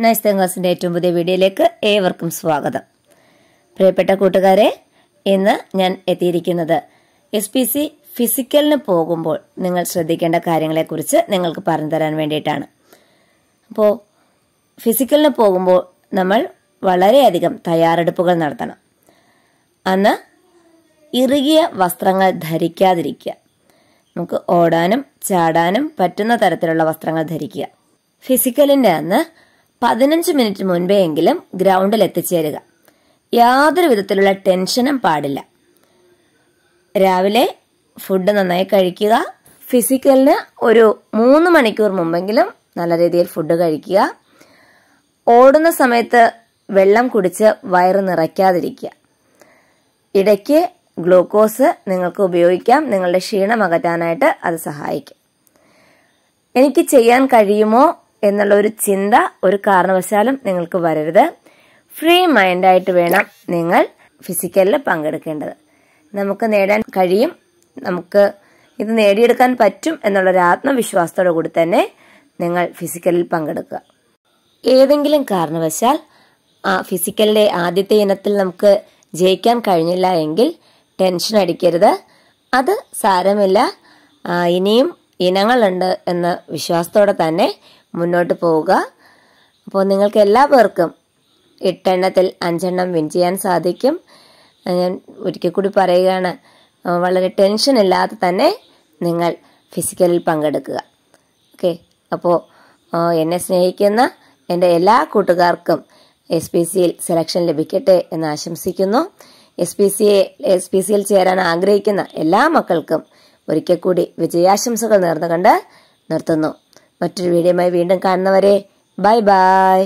Nice തെങ്കാസിൻ്റെ ഏറ്റവും പുതിയ വീഡിയോയിലേക്ക് ഏവർക്കും സ്വാഗതം. പ്രിയപ്പെട്ട കൂട്ടുകാരെ, ഇന്ന് ഞാൻ എത്തിയിരിക്കുന്നത് SPC ഫിസിക്കലിന് പോകുമ്പോൾ നിങ്ങൾ ശ്രദ്ധിക്കേണ്ട കാര്യങ്ങളെക്കുറിച്ച് നിങ്ങൾക്ക് പറഞ്ഞു തരാൻ വേണ്ടിയിട്ടാണ്. അപ്പോൾ ഫിസിക്കലിന് പോകുമ്പോൾ നമ്മൾ വളരെയധികം തയ്യാറെടുപ്പുകൾ നടത്തണം. അന്ന് ഇറുകിയ വസ്ത്രങ്ങൾ ധരിക്കാതിരിക്കുക. നമുക്ക് ഓടാനും ചാടാനും പറ്റുന്ന തരത്തിലുള്ള വസ്ത്രങ്ങൾ ധരിക്കുക. ഫിസിക്കലിൻ്റെ അന്ന് 15 മിനിറ്റ് മുൻപെങ്കിലും ഗ്രൗണ്ടിൽ എത്തിച്ചേരുക. യാതൊരു വിധത്തിലുള്ള ടെൻഷനും പാടില്ല. രാവിലെ ഫുഡ് നന്നായി കഴിക്കുക. ഫിസിക്കലിന് ഒരു 3 മണിക്കൂർ മുമ്പെങ്കിലും നല്ല രീതിയിൽ ഫുഡ് കഴിക്കുക. ഓടുന്ന സമയത്ത് വെള്ളം കുടിച്ച് വയറ് നിറയ്ക്കാതിരിക്കുക. ഇടയ്ക്ക് ഗ്ലൂക്കോസ് നിങ്ങൾക്ക് ഉപയോഗിക്കാം. നിങ്ങളുടെ ക്ഷീണം അകറ്റാനായിട്ട് അത് സഹായിക്കും. എനിക്ക് ചെയ്യാൻ കഴിയുമോ എന്നുള്ള ഒരു ചിന്ത ഒരു കാരണവശാലും നിങ്ങൾക്ക് വരരുത്. ഫ്രീ മൈൻഡായിട്ട് വേണം നിങ്ങൾ ഫിസിക്കലിൽ പങ്കെടുക്കേണ്ടത്. നമുക്ക് നേടാൻ കഴിയും, നമുക്ക് ഇത് നേടിയെടുക്കാൻ പറ്റും എന്നുള്ളൊരു ആത്മവിശ്വാസത്തോടു കൂടി തന്നെ നിങ്ങൾ ഫിസിക്കലിൽ പങ്കെടുക്കുക. ഏതെങ്കിലും കാരണവശാൽ ഫിസിക്കലിലെ ആദ്യത്തെ ഇനത്തിൽ നമുക്ക് ജയിക്കാൻ കഴിഞ്ഞില്ല എങ്കിൽ ടെൻഷൻ അടിക്കരുത്. അത് സാരമില്ല, ഇനിയും ഇനങ്ങളുണ്ട് എന്ന വിശ്വാസത്തോടെ തന്നെ മുന്നോട്ട് പോവുക. അപ്പോൾ നിങ്ങൾക്ക് എല്ലാ പേർക്കും 8 എണ്ണത്തിൽ 5 എണ്ണം വിൻ ചെയ്യാൻ സാധിക്കും. ഞാൻ ഒരിക്കൽ കൂടി പറയുകയാണ്, വളരെ ടെൻഷൻ ഇല്ലാതെ തന്നെ നിങ്ങൾ ഫിസിക്കലിൽ പങ്കെടുക്കുക. ഓക്കെ, അപ്പോൾ എന്നെ സ്നേഹിക്കുന്ന എൻ്റെ എല്ലാ കൂട്ടുകാർക്കും SPCയിൽ സെലക്ഷൻ ലഭിക്കട്ടെ എന്ന് ആശംസിക്കുന്നു. SPCയിൽ ചേരാൻ ആഗ്രഹിക്കുന്ന എല്ലാ മക്കൾക്കും ഒരിക്കൽ കൂടി വിജയാശംസകൾ നേർന്നുകൊണ്ട് നിർത്തുന്നു. മറ്റൊരു വീഡിയോയുമായി വീണ്ടും കാണുന്നവരെ ബൈ ബൈ.